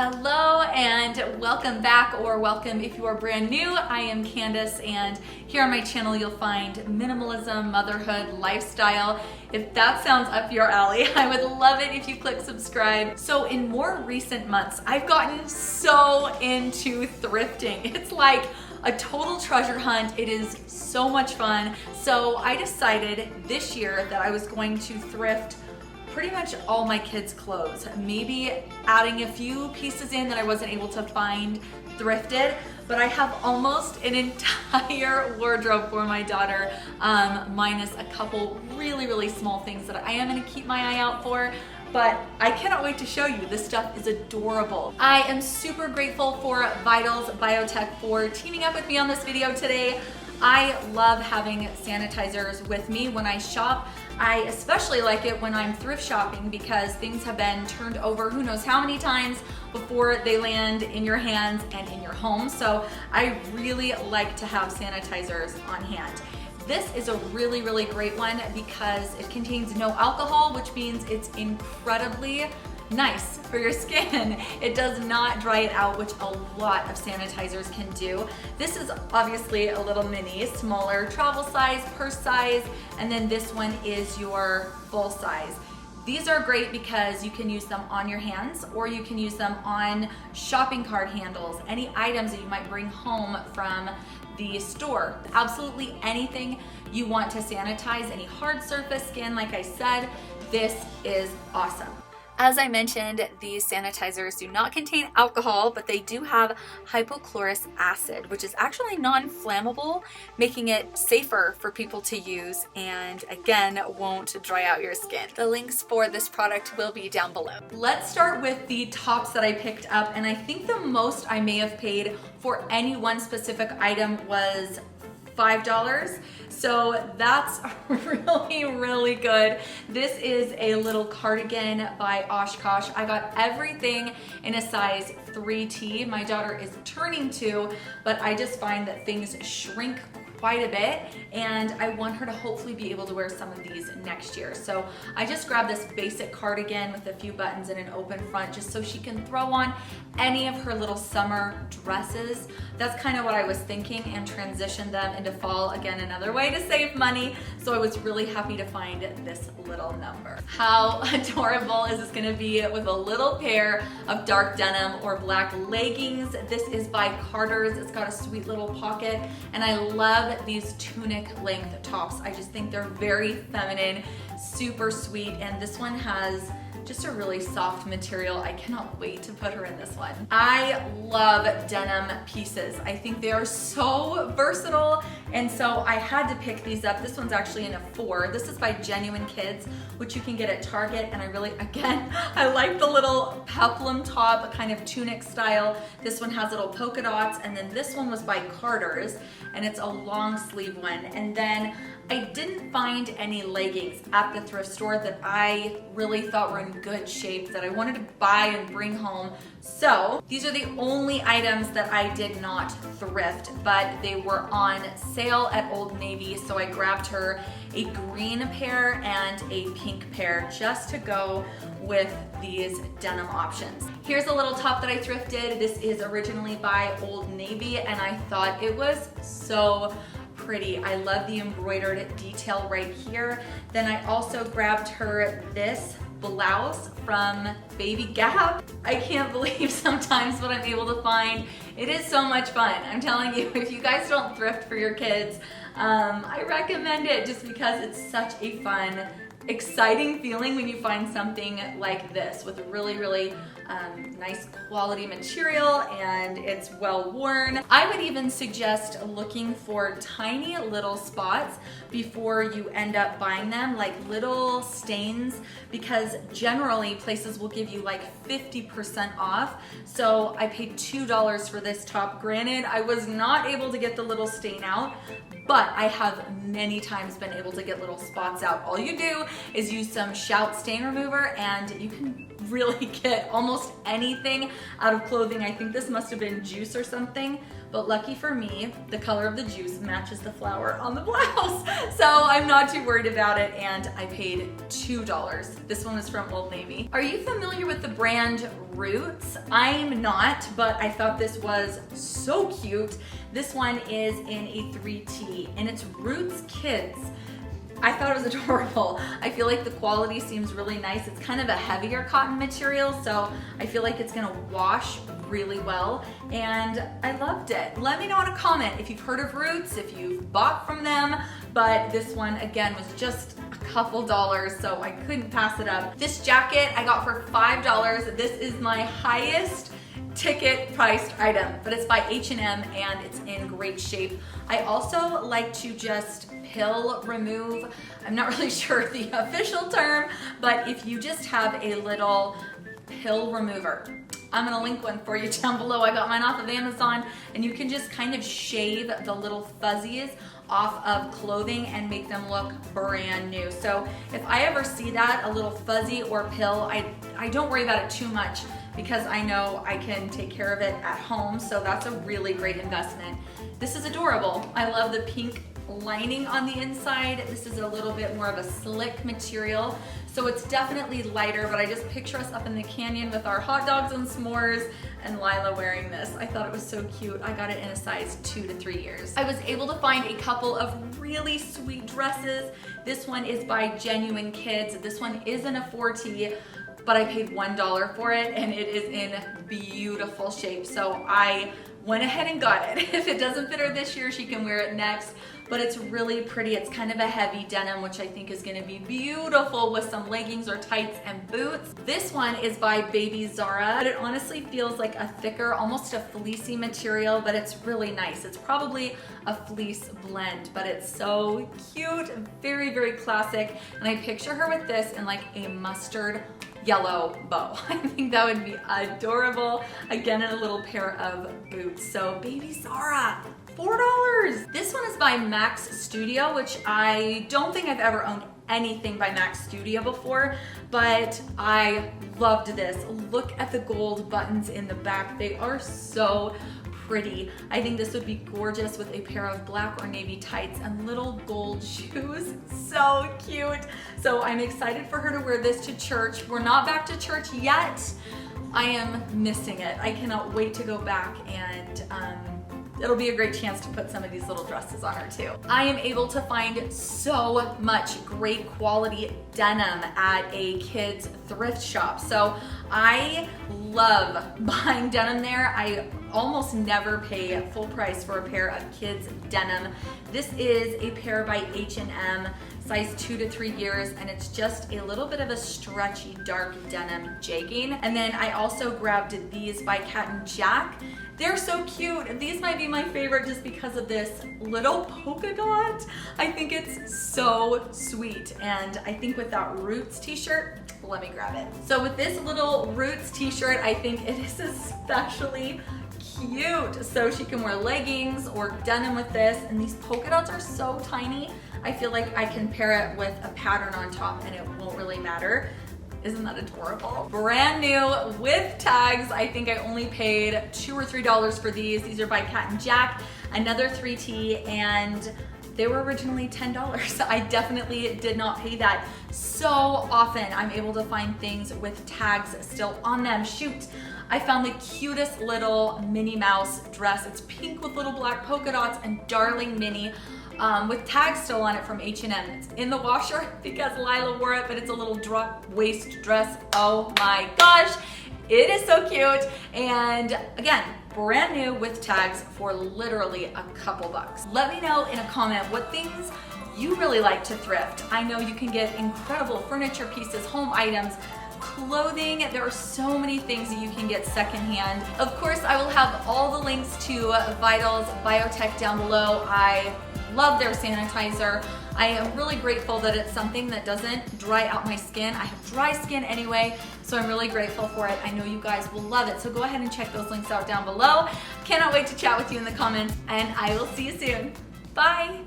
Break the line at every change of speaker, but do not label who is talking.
Hello and welcome back, or welcome if you are brand new. I am Candace, and here on my channel you'll find minimalism, motherhood, lifestyle. If that sounds up your alley, I would love it if you click subscribe. So in more recent months, I've gotten so into thrifting. It's like a total treasure hunt. It is so much fun. So I decided this year that I was going to thrift pretty much all my kids' clothes, maybe adding a few pieces in that I wasn't able to find thrifted, but I have almost an entire wardrobe for my daughter, minus a couple really small things that I am gonna keep my eye out for. But I cannot wait to show you. This stuff is adorable. I am super grateful for Vitals Biotech for teaming up with me on this video today. I love having sanitizers with me when I shop. I especially like it when I'm thrift shopping because things have been turned over who knows how many times before they land in your hands and in your home. So I really like to have sanitizers on hand. This is a really great one because it contains no alcohol, which means it's incredibly nice for your skin. It does not dry it out, which a lot of sanitizers can do. This is obviously a little mini, smaller travel size, purse size, and then this one is your full size. These are great because you can use them on your hands, or you can use them on shopping cart handles, any items that you might bring home from the store. Absolutely anything you want to sanitize, any hard surface, skin, like I said, this is awesome. As I mentioned, these sanitizers do not contain alcohol, but they do have hypochlorous acid, which is actually non-flammable, making it safer for people to use and again, won't dry out your skin. The links for this product will be down below. Let's start with the tops that I picked up, and I think the most I may have paid for any one specific item was $5. So that's really good. This is a little cardigan by Oshkosh. I got everything in a size 3T. My daughter is turning 2, but I just find that things shrink quite a bit, and I want her to hopefully be able to wear some of these next year. So I just grabbed this basic cardigan with a few buttons and an open front just so she can throw on any of her little summer dresses. That's kind of what I was thinking, and transition them into fall. Again, another way to save money. So I was really happy to find this little number. How adorable is this gonna be with a little pair of dark denim or black leggings? This is by Carter's. It's got a sweet little pocket, and I love these tunic length tops. I just think they're very feminine, super sweet, and this one has just a really soft material. I cannot wait to put her in this one. I love denim pieces. I think they are so versatile, and so I had to pick these up. This one's actually in a 4. This is by Genuine Kids, which you can get at Target, and I really, again, I like the little peplum top, kind of tunic style. This one has little polka dots, and then this one was by Carter's, and it's a long sleeve one. And then I didn't find any leggings at the thrift store that I really thought were in good shape that I wanted to buy and bring home. So these are the only items that I did not thrift, but they were on sale at Old Navy. So I grabbed her a green pair and a pink pair just to go with these denim options. Here's a little top that I thrifted. This is originally by Old Navy, and I thought it was so pretty. I love the embroidered detail right here. Then I also grabbed her this blouse from Baby Gap. I can't believe sometimes what I'm able to find. It is so much fun. I'm telling you, if you guys don't thrift for your kids, I recommend it just because it's such a fun, exciting feeling when you find something like this with a really nice quality material, and it's well worn. I would even suggest looking for tiny little spots before you end up buying them, like little stains, because generally places will give you like 50% off. So I paid $2 for this top. Granted, I was not able to get the little stain out, but I have many times been able to get little spots out. All you do is use some Shout stain remover, and you can really get almost anything out of clothing. I think this must have been juice or something, but lucky for me, the color of the juice matches the flower on the blouse. So I'm not too worried about it, and I paid $2. This one is from Old Navy. Are you familiar with the brand Roots? I'm not, but I thought this was so cute. This one is in a 3T, and it's Roots Kids. I thought it was adorable. I feel like the quality seems really nice. It's kind of a heavier cotton material, so I feel like it's gonna wash really well, and I loved it. Let me know in a comment if you've heard of Roots, if you've bought from them, but this one, again, was just a couple dollars, so I couldn't pass it up. This jacket I got for $5. This is my highest ticket priced item, but it's by H&M and it's in great shape. I also like to just pill remove. I'm not really sure the official term, but if you just have a little pill remover, I'm gonna link one for you down below. I got mine off of Amazon, and you can just kind of shave the little fuzzies off of clothing and make them look brand new. So if I ever see that, a little fuzzy or pill, I don't worry about it too much, because I know I can take care of it at home, so that's a really great investment. This is adorable. I love the pink lining on the inside. This is a little bit more of a slick material, so it's definitely lighter, but I just picture us up in the canyon with our hot dogs and s'mores and Lila wearing this. I thought it was so cute. I got it in a size 2 to 3 years. I was able to find a couple of really sweet dresses. This one is by Genuine Kids. This one isn't a 4T, but I paid $1 for it, and it is in beautiful shape. So I went ahead and got it. If it doesn't fit her this year, she can wear it next, but it's really pretty. It's kind of a heavy denim, which I think is gonna be beautiful with some leggings or tights and boots. This one is by Baby Zara, but it honestly feels like a thicker, almost a fleecy material, but it's really nice. It's probably a fleece blend, but it's so cute, very, very classic. And I picture her with this in like a mustard yellow bow. I think that would be adorable. Again, in a little pair of boots. So Baby Zara, $4. This one is by Max Studio, which I don't think I've ever owned anything by Max Studio before, but I loved this. Look at the gold buttons in the back. They are so pretty. I think this would be gorgeous with a pair of black or navy tights and little gold shoes. So cute. So I'm excited for her to wear this to church. We're not back to church yet. I am missing it. I cannot wait to go back, and it'll be a great chance to put some of these little dresses on her too. I am able to find so much great quality denim at a kids thrift shop. So I love buying denim there. I almost never pay full price for a pair of kids denim. This is a pair by H&M, size 2 to 3 years, and it's just a little bit of a stretchy dark denim jegging. And then I also grabbed these by Cat & Jack. They're so cute. These might be my favorite just because of this little polka dot. I think it's so sweet, and I think with that Roots t-shirt, let me grab it. So with this little Roots t-shirt, I think it is especially cute. So she can wear leggings or denim with this, and these polka dots are so tiny. I feel like I can pair it with a pattern on top and it won't really matter. Isn't that adorable? Brand new with tags. I think I only paid $2 or $3 for these. These are by Cat & Jack, another 3T, and they were originally $10. I definitely did not pay that. So often I'm able to find things with tags still on them. Shoot, I found the cutest little Minimalst dress. It's pink with little black polka dots and darling Minnie. With tags still on it from H&M. It's in the washer because Lila wore it, but it's a little drop waist dress. Oh my gosh, it is so cute. And again, brand new with tags for literally a couple bucks. Let me know in a comment what things you really like to thrift. I know you can get incredible furniture pieces, home items, clothing. There are so many things that you can get secondhand. Of course, I will have all the links to Vital's Biotech down below. I love their sanitizer. I am really grateful that it's something that doesn't dry out my skin. I have dry skin anyway, so I'm really grateful for it. I know you guys will love it, so go ahead and check those links out down below. Cannot wait to chat with you in the comments, and I will see you soon. Bye.